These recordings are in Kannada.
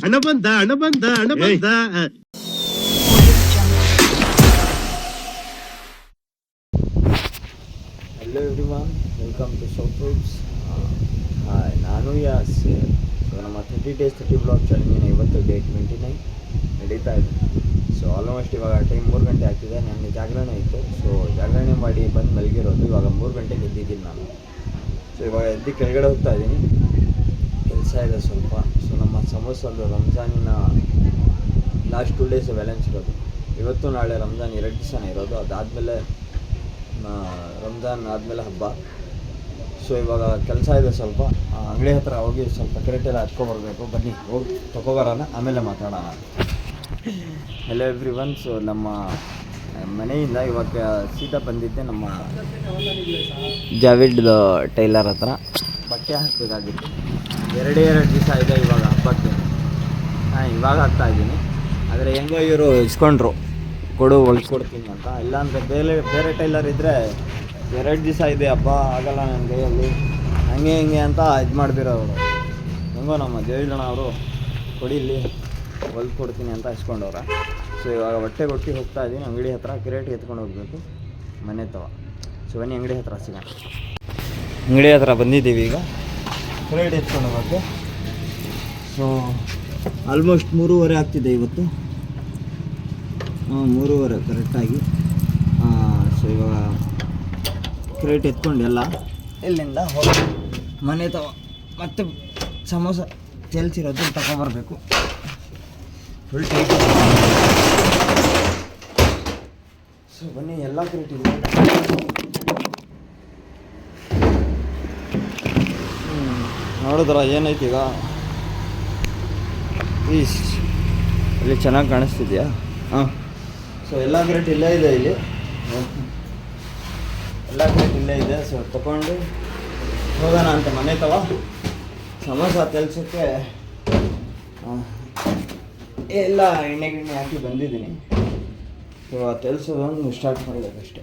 ಹಣ ಬಂದ ಹಣ ಬಂದ ಹಣ ಬಂದ. Hello everyone, welcome to south vibes. Hi, ನಾನು ಯಾಸ್. ಸೊ ನಮ್ಮ 30 days 30 ಬ್ಲಾಗ್ ಚಾಲೆಂಜಿನ ಇವತ್ತು ಡೇ 29 ನಡೀತಾ ಇದೆ. ಸೊ ಆಲ್ಮೋಸ್ಟ್ ಇವಾಗ ಟೈಮ್ 3 ಗಂಟೆ ಆಗ್ತಿದೆ. ನನ್ನ ಜಾಗರಣೆ ಇತ್ತು. ಸೊ ಜಾಗರಣೆ ಮಾಡಿ ಬಂದು ಮಲಗಿರೋದು. ಇವಾಗ 3 ಗಂಟೆಗೆ ಎದ್ದಿದ್ದೀನಿ ನಾನು. ಸೊ ಇವಾಗ ಎದ್ದು ಕೆಳಗಡೆ ಹೋಗ್ತಾ ಇದ್ದೀನಿ. ಕೆಲಸ ಇದೆ ಸ್ವಲ್ಪ. ಸೊ ನಮ್ಮ ಸಮೋಸದ್ದು ರಂಜಾನಿನ ಲಾಸ್ಟ್ 2 days ಬ್ಯಾಲೆನ್ಸ್ ಇರೋದು. ಇವತ್ತು ನಾಳೆ ರಂಜಾನ್ 2 ದಿವಸನೇ ಇರೋದು. ಅದಾದಮೇಲೆ ರಂಜಾನ್ ಆದಮೇಲೆ ಹಬ್ಬ. ಸೊ ಇವಾಗ ಕೆಲಸ ಇದೆ ಸ್ವಲ್ಪ. ಅಂಗಡಿ ಹತ್ರ ಹೋಗಿ ಸ್ವಲ್ಪ ಕ್ರೇಟೆಲ್ಲ ಹತ್ಕೊಬರ್ಬೇಕು. ಬನ್ನಿ ಹೋಗಿ ತೊಗೊಬರೋಣ, ಆಮೇಲೆ ಮಾತಾಡೋಣ. Hello everyone. ಸೊ ನಮ್ಮ ಮನೆಯಿಂದ ಇವಾಗ ಸೀದಾ ಬಂದಿದ್ದೆ ನಮ್ಮ ಜಾವಿಡ್ ಟೈಲರ್ ಹತ್ರ. ಬಟ್ಟೆ ಹಾಕಬೇಕಾಗಿತ್ತು. 2 ದಿವಸ ಇದೆ ಇವಾಗ ಹಬ್ಬಕ್ಕೆ. ಇವಾಗ ಹಾಕ್ತಾಯಿದ್ದೀನಿ. ಆದರೆ ಹೆಂಗೋ ಇವರು ಇಸ್ಕೊಂಡ್ರು, ಕೊಡು ಹೊಲ್ಸ್ಕೊಡ್ತೀನಿ ಅಂತ. ಇಲ್ಲಾಂದರೆ ಬೇರೆ ಟೈಲರ್ ಇದ್ದರೆ 2 ದಿವಸ ಇದೆ ಹಬ್ಬ, ಆಗಲ್ಲ ನನ್ನ ಕೈಯಲ್ಲಿ, ಹಂಗೆ ಹಿಂಗೆ ಅಂತ ಇದು ಮಾಡಿಬಿರೋರು. ಹೆಂಗೋ ನಮ್ಮ ದೇವಿಡಣ್ಣ ಅವರು ಕೊಡಿ ಇಲ್ಲಿ ಹೊಲ್ಸ್ಕೊಡ್ತೀನಿ ಅಂತ ಇಸ್ಕೊಂಡವ್ರ. ಸೊ ಇವಾಗ ಬಟ್ಟೆ ಕೊಟ್ಟು ಹೋಗ್ತಾ ಇದ್ದೀನಿ ಅಂಗಡಿ ಹತ್ರ. ಕಿರೇಟ್ ಎತ್ಕೊಂಡು ಹೋಗಬೇಕು ಮನೆ ತವ. ಸೊ ಬನ್ನಿ ಅಂಗಡಿ ಹತ್ರ ಸಿಗೋಣ. ಅಂಗಡಿ ಹತ್ರ ಬಂದಿದ್ದೀವಿ ಈಗ. ಕಿರೇಟ್ ಎತ್ಕೊಂಡು ಹೋಗೋಕ್ಕೆ. ಸೊ ಆಲ್ಮೋಸ್ಟ್ 3:30 ಆಗ್ತಿದೆ ಇವತ್ತು. 3:30 ಕರೆಕ್ಟಾಗಿ. ಸೊ ಇವಾಗ ಕ್ರೇಟ್ ಎತ್ಕೊಂಡು ಎಲ್ಲ ಇಲ್ಲಿಂದ ಹೋಗಿ ಮನೆ ತವ ಮತ್ತೆ ಸಮೋಸ ತೆಲ್ಸಿರೋದು ತಗೊಬರ್ಬೇಕು. Full tight. ಸೊ ಬನ್ನಿ, ಎಲ್ಲ ಕ್ರೇಟ್ ಇದೆ. ನೋಡಿದ್ರ ಏನೈತಿ ಈಗ? ಇಲ್ಲಿ ಚೆನ್ನಾಗಿ ಕಾಣಿಸ್ತಿದ್ಯಾ? ಹಾಂ. ಸೊ ಎಲ್ಲ ಕ್ರೇಟ್ ಇಲ್ಲೇ ಇದೆ. ಇಲ್ಲಿ ಎಲ್ಲ ಕ್ರೇಟ್ ಇಲ್ಲೇ ಇದೆ. ಸೊ ತಗೊಂಡು ಹೋಗೋಣ ಅಂತ ಮನೆ ತವ. ಸಮೋಸ ತೆಲ್ಸೋಕ್ಕೆ ಎಲ್ಲ ಎಣ್ಣೆ ಹಾಕಿ ಬಂದಿದ್ದೀನಿ. ಸೊ ತೆಲ್ಸೋದೊಂದು ಸ್ಟಾರ್ಟ್ ಮಾಡಬೇಕಷ್ಟೆ.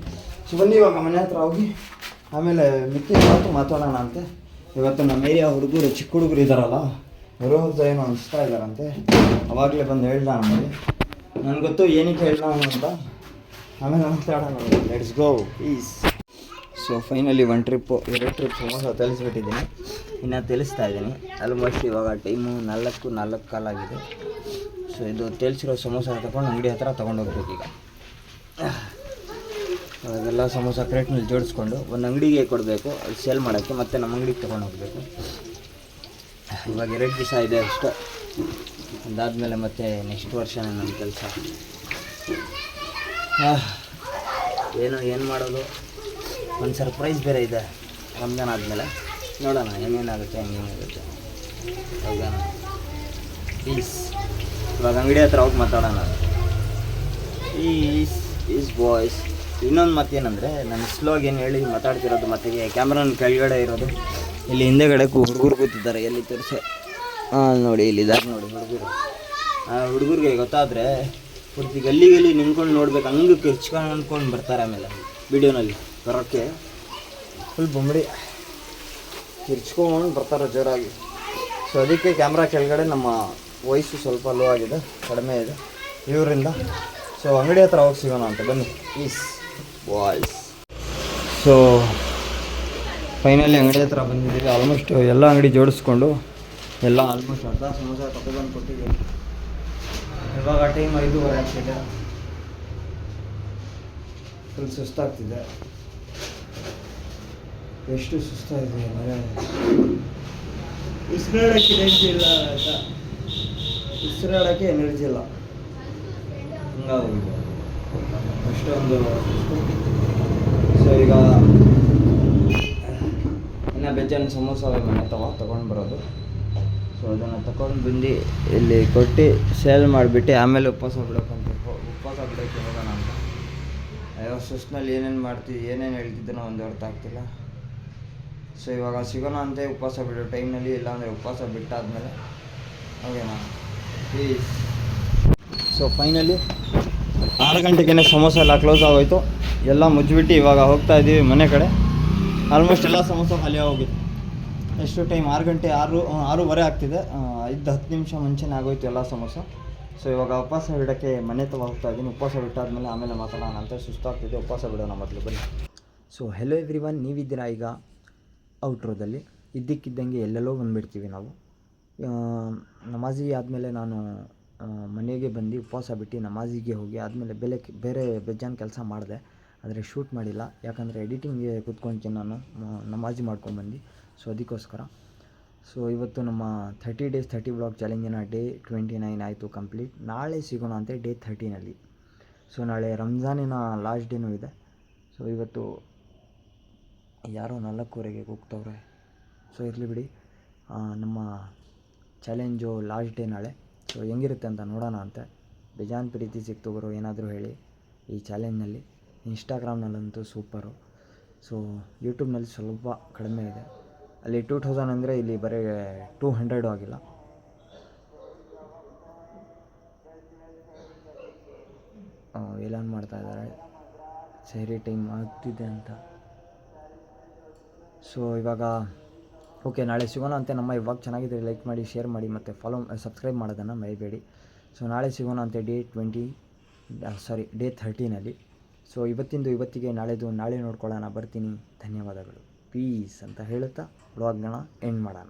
ಸೊ ಬನ್ನಿ ಇವಾಗ ಮನೆ ಹತ್ರ ಹೋಗಿ ಆಮೇಲೆ ಮಿಕ್ಕಿದ ಮಾತಾಡೋಣ ಅಂತೆ. ಇವತ್ತು ನಮ್ಮ ಏರಿಯಾ ಹುಡುಗರು, ಚಿಕ್ಕ ಹುಡುಗರು ಇದ್ದಾರಲ್ಲ, ಬರೋದು ಏನೋ ಅನಿಸ್ತಾ ಇದ್ದಾರಂತೆ. ಅವಾಗಲೇ ಬಂದು ಹೇಳ್ದ ನಮಗೆ. ನನಗೆ ಗೊತ್ತು ಏನಕ್ಕೆ ಹೇಳ್ದ ಅಂತ. ಆಮೇಲೆ ಮಾತಾಡೋಣ. Let's go please. So finally 2 trip samosa ತೆಲಿಸ್ಬಿಟ್ಟಿದ್ದೀನಿ. ಇನ್ನು ತೆಲಿಸ್ತಾ ಇದ್ದೀನಿ. ಆಲ್ಮೋಸ್ಟ್ ಇವಾಗ ಟೈಮು 4 ಕಾಲಾಗಿದೆ. ಸೊ ಇದು ತೆಲ್ಸಿರೋ ಸಮೋಸ ತಗೊಂಡು ಅಂಗಡಿ ಹತ್ರ ತೊಗೊಂಡೋಗ್ಬೇಕು ಈಗ. ಅದೆಲ್ಲ ಸಮೋಸ ಕ್ರೇಟ್ನಲ್ಲಿ ಜೋಡಿಸ್ಕೊಂಡು ಒಂದು ಅಂಗಡಿಗೆ ಕೊಡಬೇಕು, ಅದು ಸೇಲ್ ಮಾಡೋಕ್ಕೆ. ಮತ್ತು ನಮ್ಮ ಅಂಗಡಿಗೆ ತೊಗೊಂಡು ಹೋಗಬೇಕು. ಇವಾಗ 2 ದಿವಸ ಇದೆ ಅಷ್ಟೇ. ಅದಾದಮೇಲೆ ಮತ್ತೆ ನೆಕ್ಸ್ಟ್ ವರ್ಷನೇ ನನ್ನ ಕೆಲಸ. ಏನು ಮಾಡೋದು, ಒಂದು ಸರ್ಪ್ರೈಸ್ ಬೇರೆ ಇದೆ ರಂಜಾನ್ ಆದಮೇಲೆ. ನೋಡೋಣ ಏನೇನಾಗುತ್ತೆ, ಹೆಂಗೇನಾಗುತ್ತೆ. ಹೌದಾ ಪ್ಲೀಸ್. ಇವಾಗ ಅಂಗಡಿ ಹತ್ರ ಹೋಗಿ ಮಾತಾಡೋಣ. Is boys. ಇನ್ನೊಂದು ಮತ್ತೇನಂದರೆ, ನಾನು ಸ್ಲೋಗಿ ಏನು ಹೇಳಿ ಮಾತಾಡ್ತಿರೋದು, ಮತ್ತೆ ಕ್ಯಾಮ್ರಾನ ಕೆಳಗಡೆ ಇರೋದು. ಇಲ್ಲಿ ಹಿಂದೆಗಡೆ ಹುಡುಗರು ಕೂತಿದ್ದಾರೆ. ಎಲ್ಲಿ ತೋರಿಸಿ? ನೋಡಿ ಇಲ್ಲಿದ್ದಾರೆ ನೋಡಿ ಹುಡುಗರು. ಹುಡುಗರಿಗೆ ಗೊತ್ತಾದರೆ ಪೂರ್ತಿ ಗಲ್ಲಿ ನಿಂತ್ಕೊಂಡು ನೋಡ್ಬೇಕು. ಹಂಗೆ ಕಿರ್ಚ್ಕೊಂಡು ಅಂದ್ಕೊಂಡು ಬರ್ತಾರೆ. ಆಮೇಲೆ ವಿಡಿಯೋನಲ್ಲಿ ಬರೋಕ್ಕೆ ಫುಲ್ ಬೊಂಬಡಿ ಕಿರ್ಚ್ಕೊಂಡು ಬರ್ತಾರೆ ಜೋರಾಗಿ. ಸೊ ಅದಕ್ಕೆ ಕ್ಯಾಮ್ರಾ ಕೆಳಗಡೆ ನಮ್ಮ ವಾಯ್ಸು ಸ್ವಲ್ಪ ಲೋ ಆಗಿದೆ, ಕಡಿಮೆ ಇದೆ ಇವರಿಂದ. ಸೊ ಅಂಗಡಿ ಹತ್ರ ಹೋಗಿ ಸಿಗೋಣ ಅಂತ ಬನ್ನಿ ಪ್ಲೀಸ್ ವಾಯ್ಸ್. ಸೊ ಫೈನಲಿ ಅಂಗಡಿ ಹತ್ರ ಬಂದಿದ್ದೀವಿ. ಆಲ್ಮೋಸ್ಟ್ ಎಲ್ಲ ಅಂಗಡಿ ಜೋಡಿಸ್ಕೊಂಡು ಎಲ್ಲ ಆಲ್ಮೋಸ್ಟ್ ಅರ್ಧ ಸಮೋಸ ತಗೊಬಂದು ಕೊಟ್ಟಿದ್ದೀವಿ. ಇವಾಗ ಟೈಮ್ 5:30 ಆಗ್ತಿದೆ. ಫುಲ್ ಸುಸ್ತಾಗ್ತಿದೆ. ಎಷ್ಟು ಸುಸ್ತಾಗಿದೆ ಅಂದರೆ ಉಸಿರಾಡೋಕ್ಕೆ ಎನರ್ಜಿ ಇಲ್ಲ ಆಯಿತಾ? ಉಸಿರಾಡೋಕ್ಕೆ ಎನರ್ಜಿ ಇಲ್ಲ, ಹಂಗಾಗೋಗಿದೆ ಅಷ್ಟೊಂದು. ಸೊ ಈಗ ಇನ್ನು ಬೇಜಾನ್ ಸಮೋಸ ಮನೆ ತೊಗೊಂಡು ಬರೋದು. ಸೊ ಅದನ್ನು ತಗೊಂಡು ಬಂದು ಇಲ್ಲಿ ಕೊಟ್ಟು ಸೇಲ್ ಮಾಡಿಬಿಟ್ಟು ಆಮೇಲೆ ಉಪವಾಸ ಬಿಡೋಕೆ ಹೋಗೋಣ ಅಂತ. ಅಯ್ಯೋ ಸುಸ್ನಲ್ಲಿ ಏನೇನು ಹೇಳ್ತಿದ್ದನೋ ಒಂದು ಅರ್ಥ ಆಗ್ತಿಲ್ಲ. ಸೊ ಇವಾಗ ಸಿಗೋಣ ಅಂತ ಉಪವಾಸ ಬಿಡೋ ಟೈಮ್ನಲ್ಲಿ, ಇಲ್ಲಾಂದರೆ ಉಪವಾಸ ಬಿಟ್ಟಾದಮೇಲೆ ಓಕೆನಾ ಪ್ಲೀಸ್. ಸೊ ಫೈನಲಿ 6 ಗಂಟೆಗೆ ಸಮೋಸ ಎಲ್ಲ ಕ್ಲೋಸ್ ಆಗೋಯ್ತು. ಎಲ್ಲ ಮುಚ್ಚಿಬಿಟ್ಟು ಇವಾಗ ಹೋಗ್ತಾ ಇದ್ದೀವಿ ಮನೆ ಕಡೆ. ಆಲ್ಮೋಸ್ಟ್ ಎಲ್ಲ ಸಮೋಸ ಖಾಲಿ ಹೋಗಿತ್ತು. ಎಷ್ಟು ಟೈಮ್? 6:30 ಆಗ್ತಿದೆ. 10 ನಿಮಿಷ ಮುಂಚೆನೇ ಆಗೋಯ್ತು ಎಲ್ಲ ಸಮೋಸ. ಸೊ ಇವಾಗ ಉಪವಾಸ ಬಿಡೋಕ್ಕೆ ಮನೆ ತಗೋ ಹೋಗ್ತಾ ಇದ್ದೀನಿ. ಉಪವಾಸ ಬಿಟ್ಟಾದ್ಮೇಲೆ ಆಮೇಲೆ ಮಾತಾಡೋಣ ಅಂತ. ಸುಸ್ತಾಗ್ತಿದೆ, ಉಪವಾಸ ಬಿಡೋಣ ಮೊದಲು ಬನ್ನಿ. ಸೊ ಹೆಲೋ ಎವ್ರಿವನ್, ನೀವಿದ್ದೀರಾ ಈಗ ಔಟ್ರೋದಲ್ಲಿ. ಇದ್ದಕ್ಕಿದ್ದಂಗೆ ಎಲ್ಲೆಲ್ಲೋ ಬಂದುಬಿಡ್ತೀವಿ ನಾವು. ನಮಾಜಿಗೆ ಆದಮೇಲೆ ನಾನು ಮನೆಗೆ ಬಂದು ಉಪವಾಸ ಬಿಟ್ಟು ನಮಾಜಿಗೆ ಹೋಗಿ ಆದಮೇಲೆ ಬೇರೆ ಬೇಜಾನ್ ಕೆಲಸ ಮಾಡಿದೆ, ಆದರೆ ಶೂಟ್ ಮಾಡಿಲ್ಲ. ಯಾಕಂದರೆ ಎಡಿಟಿಂಗ್ಗೆ ಕೂತ್ಕೊಳ್ತೀನಿ ನಾನು, ನಮಾಜಿ ಮಾಡ್ಕೊಂಬಂದು. ಸೊ ಅದಕ್ಕೋಸ್ಕರ. ಸೊ ಇವತ್ತು ನಮ್ಮ 30 days 30 ವ್ಲಾಗ್ ಚಾಲೆಂಜಿನ ಡೇ 29 ಆಯಿತು ಕಂಪ್ಲೀಟ್. ನಾಳೆ ಸಿಗೋಣ ಅಂತ ಡೇ 30ನಲ್ಲಿ. ಸೊ ನಾಳೆ ರಂಜಾನಿನ ಲಾಸ್ಟ್ ಡೇನೂ ಇದೆ. ಸೊ ಇವತ್ತು ಯಾರೋ 4:15ಗೆ ಹೋಗ್ತವ್ರೆ. ಸೊ ಇರಲಿ ಬಿಡಿ, ನಮ್ಮ ಚಾಲೆಂಜು ಲಾಸ್ಟ್ ಡೇ ನಾಳೆ. ಸೊ ಹೆಂಗಿರುತ್ತೆ ಅಂತ ನೋಡೋಣ ಅಂತೆ. ಬೇಜಾನ್ ಪ್ರೀತಿ ಸಿಕ್ತೋಗರು, ಏನಾದರೂ ಹೇಳಿ ಈ ಚಾಲೆಂಜ್ನಲ್ಲಿ. ಇನ್ಸ್ಟಾಗ್ರಾಮ್ನಲ್ಲಂತೂ ಸೂಪರು. ಸೊ ಯೂಟ್ಯೂಬ್ನಲ್ಲಿ ಸ್ವಲ್ಪ ಕಡಿಮೆ ಇದೆ. ಅಲ್ಲಿ 2000 ಅಂದರೆ ಇಲ್ಲಿ ಬರೀ 200 ಆಗಿಲ್ಲ. ಏಲಾನ್ ಮಾಡ್ತಾಯಿದ್ದಾರೆ ಸರಿ ಟೈಮ್ ಆಗ್ತಿದೆ ಅಂತ. ಸೊ ಇವಾಗ ಓಕೆ, ನಾಳೆ ಸಿಗೋಣ ಅಂತೆ. ನಮ್ಮ ಇವಾಗ ಚೆನ್ನಾಗಿದ್ದರೆ ಲೈಕ್ ಮಾಡಿ, ಶೇರ್ ಮಾಡಿ ಮತ್ತು ಸಬ್ಸ್ಕ್ರೈಬ್ ಮಾಡೋದನ್ನು ಮರಿಬೇಡಿ. ಸೊ ನಾಳೆ ಸಿಗೋಣ ಅಂತೆ ಡೇ 30ನಲ್ಲಿ. ಸೊ ಇವತ್ತಿಗೆ ನಾಳೆ ನೋಡ್ಕೊಳ್ಳೋಣ. ಬರ್ತೀನಿ, ಧನ್ಯವಾದಗಳು, ಪೀಸ್ ಅಂತ ಹೇಳುತ್ತಾ ವ್ಲಾಗ್ನ ಎಂಡ್ ಮಾಡೋಣ.